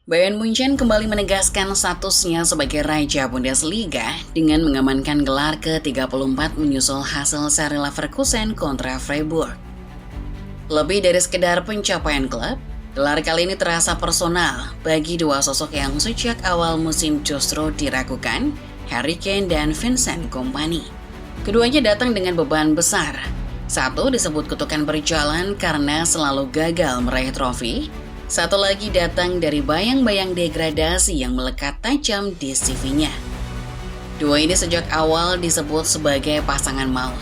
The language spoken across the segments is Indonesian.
Bayern Munchen kembali menegaskan statusnya sebagai Raja Bundesliga dengan mengamankan gelar ke-34 menyusul hasil seri Leverkusen kontra Freiburg. Lebih dari sekedar pencapaian klub, gelar kali ini terasa personal bagi dua sosok yang sejak awal musim justru diragukan, Harry Kane dan Vincent Kompany. Keduanya datang dengan beban besar. Satu disebut kutukan berjalan karena selalu gagal meraih trofi. Satu lagi datang dari bayang-bayang degradasi yang melekat tajam di CV-nya. Dua ini sejak awal disebut sebagai pasangan maut.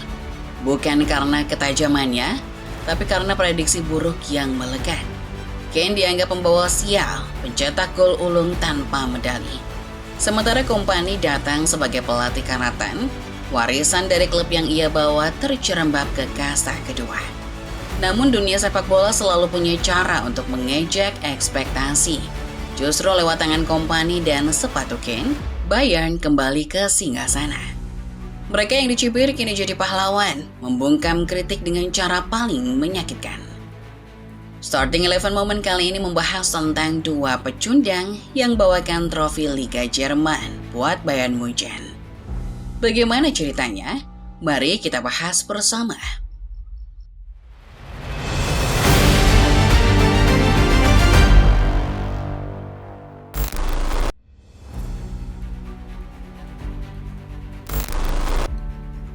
Bukan karena ketajamannya, tapi karena prediksi buruk yang melekat. Kane dianggap pembawa sial, pencetak gol ulung tanpa medali. Sementara Kompany datang sebagai pelatih karatan, warisan dari klub yang ia bawa terjerembab ke kasta kedua. Namun dunia sepak bola selalu punya cara untuk mengejek ekspektasi. Justru lewat tangan Kompany dan sepatu Kane, Bayern kembali ke singgasana. Mereka yang dicibir kini jadi pahlawan, membungkam kritik dengan cara paling menyakitkan. Starting 11 Moment kali ini membahas tentang dua pecundang yang bawakan trofi Liga Jerman buat Bayern Munchen. Bagaimana ceritanya? Mari kita bahas bersama.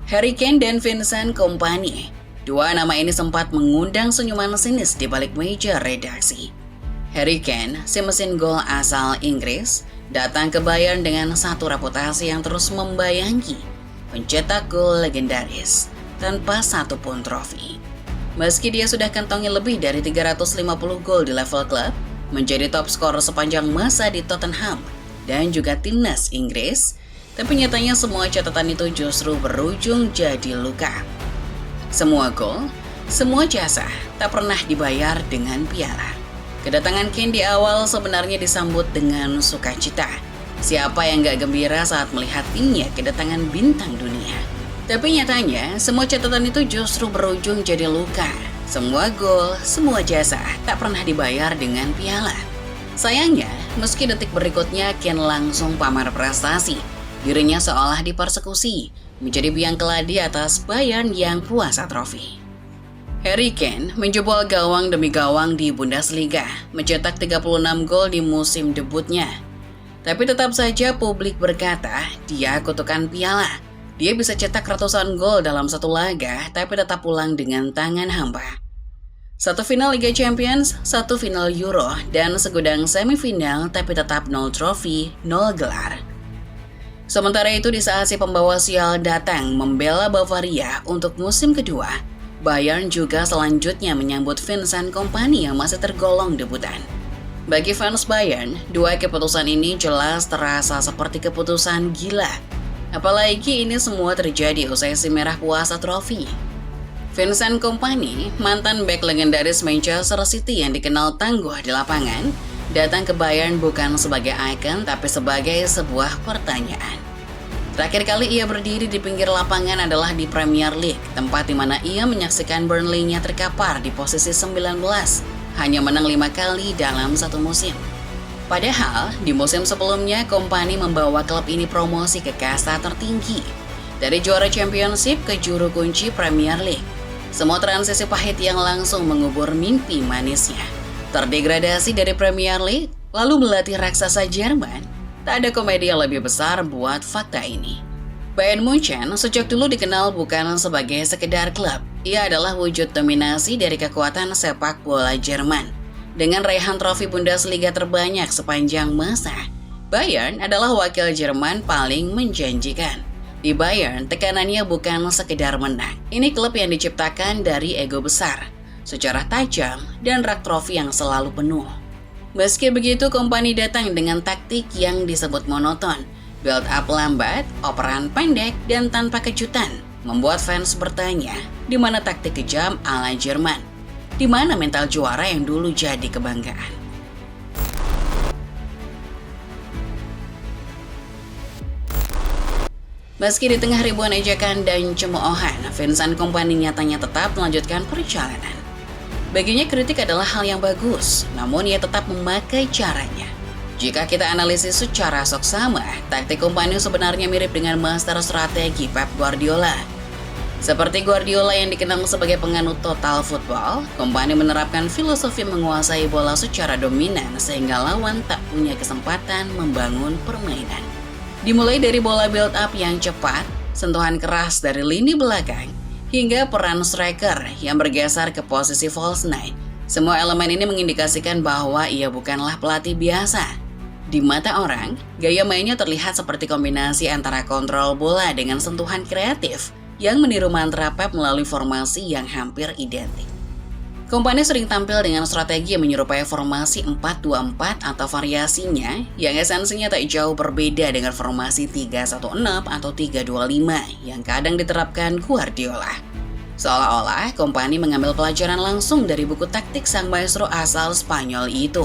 Harry Kane dan Vincent Kompany. Dua nama ini sempat mengundang senyuman sinis di balik meja redaksi. Harry Kane, si mesin gol asal Inggris, datang ke Bayern dengan satu reputasi yang terus membayangi, pencetak gol legendaris tanpa satu pun trofi. Meski dia sudah kantongi lebih dari 350 gol di level klub, menjadi top skor sepanjang masa di Tottenham dan juga timnas Inggris, tapi nyatanya semua catatan itu justru berujung jadi luka. Semua gol, semua jasa tak pernah dibayar dengan piala. Kedatangan Kane di awal sebenarnya disambut dengan sukacita. Siapa yang gak gembira saat melihat timnya kedatangan bintang dunia? Tapi nyatanya semua catatan itu justru berujung jadi luka. Semua gol, semua jasa tak pernah dibayar dengan piala. Sayangnya, meski detik berikutnya Kane langsung pamer prestasi, dirinya seolah dipersekusi, menjadi biang keladi atas Bayern yang puasa trofi. Harry Kane menjebol gawang demi gawang di Bundesliga, mencetak 36 gol di musim debutnya. Tapi tetap saja publik berkata, dia kutukan piala. Dia bisa cetak ratusan gol dalam satu laga, tapi tetap pulang dengan tangan hampa. Satu final Liga Champions, satu final Euro, dan segudang semifinal, tapi tetap 0 trofi, 0 gelar. Sementara itu di saat si pembawa sial datang membela Bavaria untuk musim kedua, Bayern juga selanjutnya menyambut Vincent Kompany yang masih tergolong debutan. Bagi fans Bayern, dua keputusan ini jelas terasa seperti keputusan gila. Apalagi ini semua terjadi usai si merah puasa trofi. Vincent Kompany, mantan bek legendaris Manchester City yang dikenal tangguh di lapangan, datang ke Bayern bukan sebagai ikon tapi sebagai sebuah pertanyaan. Terakhir kali ia berdiri di pinggir lapangan adalah di Premier League, tempat di mana ia menyaksikan Burnley-nya terkapar di posisi 19, hanya menang 5 kali dalam satu musim. Padahal, di musim sebelumnya Kompany membawa klub ini promosi ke kasta tertinggi, dari juara Championship ke juru kunci Premier League. Semua transisi pahit yang langsung mengubur mimpi manisnya. Terdegradasi dari Premier League, lalu melatih raksasa Jerman, tak ada komedi yang lebih besar buat fakta ini. Bayern Munchen sejak dulu dikenal bukan sebagai sekedar klub, ia adalah wujud dominasi dari kekuatan sepak bola Jerman. Dengan raihan trofi Bundesliga terbanyak sepanjang masa, Bayern adalah wakil Jerman paling menjanjikan. Di Bayern, tekanannya bukan sekedar menang, ini klub yang diciptakan dari ego besar, sejarah tajam, dan rak trofi yang selalu penuh. Meski begitu, Kompany datang dengan taktik yang disebut monoton, build up lambat, operan pendek, dan tanpa kejutan, membuat fans bertanya, di mana taktik kejam ala Jerman? Di mana mental juara yang dulu jadi kebanggaan? Meski di tengah ribuan ejekan dan cemoohan, Vincent Kompany nyatanya tetap melanjutkan perjalanan. Baginya kritik adalah hal yang bagus, namun ia tetap memakai caranya. Jika kita analisis secara seksama, taktik Kompany sebenarnya mirip dengan master strategi Pep Guardiola. Seperti Guardiola yang dikenal sebagai penganut total football, Kompany menerapkan filosofi menguasai bola secara dominan sehingga lawan tak punya kesempatan membangun permainan. Dimulai dari bola build up yang cepat, sentuhan keras dari lini belakang, hingga peran striker yang bergeser ke posisi false nine. Semua elemen ini mengindikasikan bahwa ia bukanlah pelatih biasa. Di mata orang, gaya mainnya terlihat seperti kombinasi antara kontrol bola dengan sentuhan kreatif yang meniru mantra Pep melalui formasi yang hampir identik. Kompany sering tampil dengan strategi yang menyerupai formasi 4-2-4 atau variasinya yang esensinya tak jauh berbeda dengan formasi 3-1-6 atau 3-2-5 yang kadang diterapkan Guardiola. Seolah-olah Kompany mengambil pelajaran langsung dari buku taktik sang maestro asal Spanyol itu.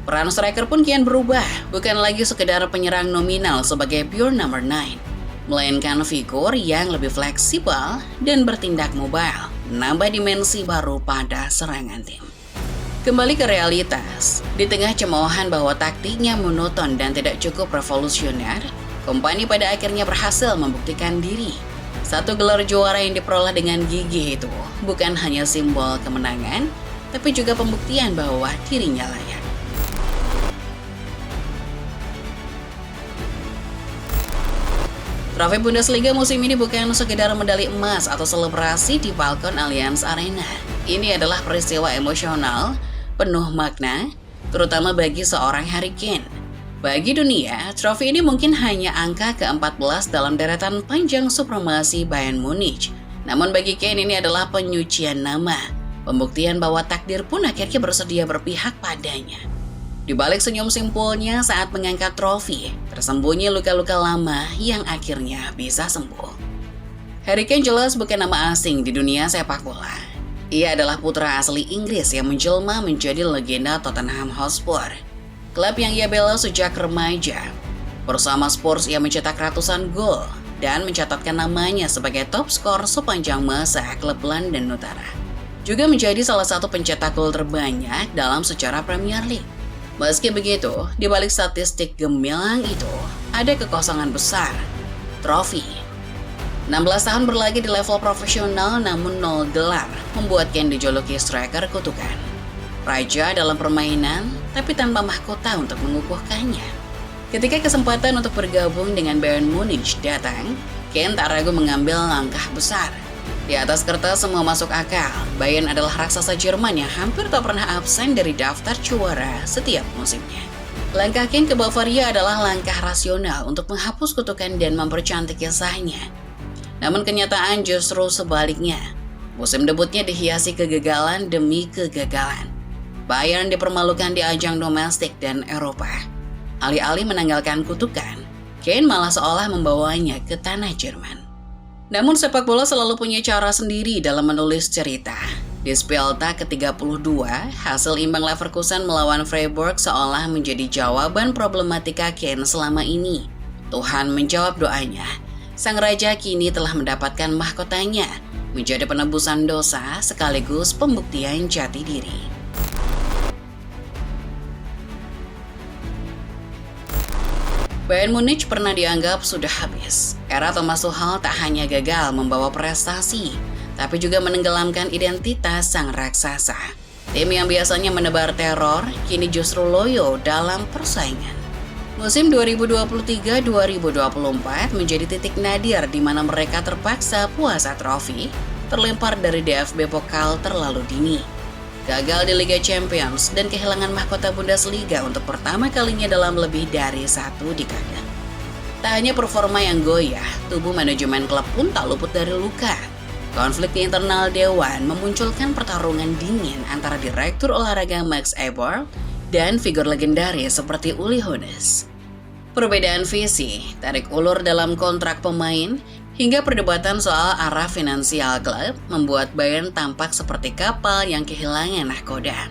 Peran striker pun kian berubah, bukan lagi sekedar penyerang nominal sebagai pure number 9, melainkan figur yang lebih fleksibel dan bertindak mobile, menambah dimensi baru pada serangan tim. Kembali ke realitas, di tengah cemoohan bahwa taktiknya monoton dan tidak cukup revolusioner, Kompany pada akhirnya berhasil membuktikan diri. Satu gelar juara yang diperoleh dengan gigih itu bukan hanya simbol kemenangan, tapi juga pembuktian bahwa dirinya layak. Trofi Bundesliga musim ini bukan sekedar medali emas atau selebrasi di balkon Allianz Arena. Ini adalah peristiwa emosional, penuh makna, terutama bagi seorang Harry Kane. Bagi dunia, trofi ini mungkin hanya angka ke-14 dalam deretan panjang supremasi Bayern Munich. Namun bagi Kane ini adalah penyucian nama, pembuktian bahwa takdir pun akhirnya bersedia berpihak padanya. Di balik senyum simpulnya saat mengangkat trofi, tersembunyi luka-luka lama yang akhirnya bisa sembuh. Harry Kane jelas bukan nama asing di dunia sepak bola. Ia adalah putra asli Inggris yang menjelma menjadi legenda Tottenham Hotspur, klub yang ia bela sejak remaja. Bersama Spurs ia mencetak ratusan gol dan mencatatkan namanya sebagai top skor sepanjang masa klub London Utara. Juga menjadi salah satu pencetak gol terbanyak dalam sejarah Premier League. Meski begitu, di balik statistik gemilang itu, ada kekosongan besar, trofi. 16 tahun berlaga di level profesional namun 0 gelar, membuat Kane dijuluki striker kutukan. Raja dalam permainan, tapi tanpa mahkota untuk mengukuhkannya. Ketika kesempatan untuk bergabung dengan Bayern Munich datang, Kane tak ragu mengambil langkah besar. Di atas kertas semua masuk akal, Bayern adalah raksasa Jerman yang hampir tak pernah absen dari daftar juara setiap musimnya. Langkah Kane ke Bavaria adalah langkah rasional untuk menghapus kutukan dan mempercantik kisahnya. Namun kenyataan justru sebaliknya. Musim debutnya dihiasi kegagalan demi kegagalan. Bayern dipermalukan di ajang domestik dan Eropa. Alih-alih menanggalkan kutukan, Kane malah seolah membawanya ke tanah Jerman. Namun sepak bola selalu punya cara sendiri dalam menulis cerita. Di Spieltag ke-32, hasil imbang Leverkusen melawan Freiburg seolah menjadi jawaban problematika Kane selama ini. Tuhan menjawab doanya. Sang raja kini telah mendapatkan mahkotanya, menjadi penebusan dosa sekaligus pembuktian jati diri. Bayern Munich pernah dianggap sudah habis. Era Thomas Tuchel tak hanya gagal membawa prestasi, tapi juga menenggelamkan identitas sang raksasa. Tim yang biasanya menebar teror, kini justru loyo dalam persaingan. Musim 2023-2024 menjadi titik nadir di mana mereka terpaksa puasa trofi, terlempar dari DFB Pokal terlalu dini. Gagal di Liga Champions dan kehilangan mahkota Bundesliga untuk pertama kalinya dalam lebih dari satu dekade. Tak hanya performa yang goyah, tubuh manajemen klub pun tak luput dari luka. Konflik di internal dewan memunculkan pertarungan dingin antara direktur olahraga Max Eberl dan figur legendaris seperti Uli Hoeneß. Perbedaan visi, tarik ulur dalam kontrak pemain, hingga perdebatan soal arah finansial klub membuat Bayern tampak seperti kapal yang kehilangan nahkoda.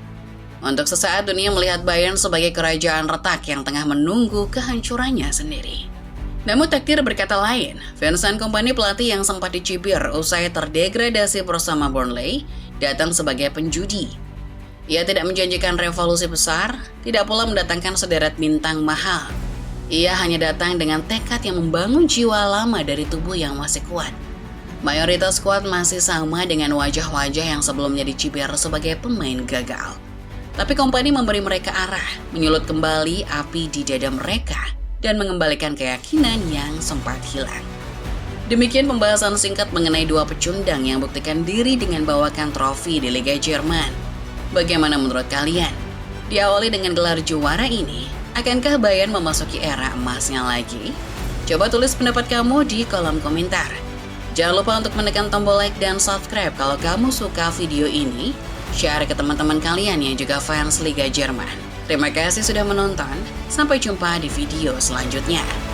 Untuk sesaat dunia melihat Bayern sebagai kerajaan retak yang tengah menunggu kehancurannya sendiri. Namun takdir berkata lain, Vincent Kompany pelatih yang sempat dicibir usai terdegradasi bersama Burnley datang sebagai penjudi. Ia tidak menjanjikan revolusi besar, tidak pula mendatangkan sederet bintang mahal. Ia hanya datang dengan tekad yang membangun jiwa lama dari tubuh yang masih kuat. Mayoritas skuad masih sama dengan wajah-wajah yang sebelumnya dicibir sebagai pemain gagal. Tapi Kompany memberi mereka arah, menyulut kembali api di dada mereka, dan mengembalikan keyakinan yang sempat hilang. Demikian pembahasan singkat mengenai dua pecundang yang buktikan diri dengan bawakan trofi di Liga Jerman. Bagaimana menurut kalian? Diawali dengan gelar juara ini, akankah Bayern memasuki era emasnya lagi? Coba tulis pendapat kamu di kolom komentar. Jangan lupa untuk menekan tombol like dan subscribe kalau kamu suka video ini. Share ke teman-teman kalian yang juga fans Liga Jerman. Terima kasih sudah menonton. Sampai jumpa di video selanjutnya.